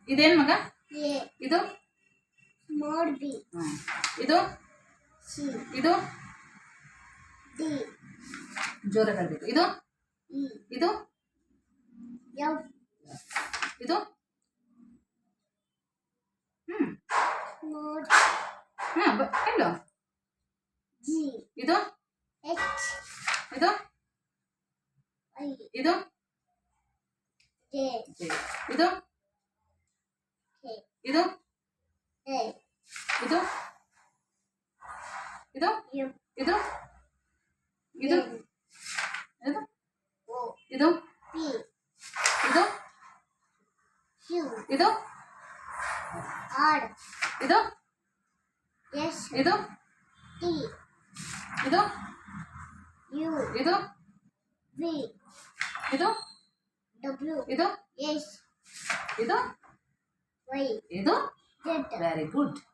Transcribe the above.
ಇದೇನು ಮಗ? ಎ. ಇದು ಸ್ಮಾಲ್ ಬಿ. ಇದು ಸಿ. ಇದು ಡಿ. ಜೋರಾಗಿ ಹೇಳ್ಬೇಕು. ಇದು ಇ. ಇದು ಎಫ್. ಇದು ಸ್ಮಾಲ್ ಹೇಳು. ಜಿ. ಇದು ಎಚ್. ಇದು ಐ. ಇದು ಜೆ. ಇದು ಕೆ. ಇದು ಎ. ಇದು ಇದು ಎಫ್. ಇದು ಇದು ಎನ್. ಇದು ಓ. ಇದು ಪಿ. ಇದು ಕ್ಯೂ. ಇದು ಆರ್. ಇದು ಎಸ್. ಇದು ಟಿ. ಇದು ಯು. ಇದು ವಿ. ಇದು ಡಬ್ಲ್ಯೂ. ಇದು ಎಸ್. ಇದು ವೈ. ಇದು ಝೆಡ್. Very good.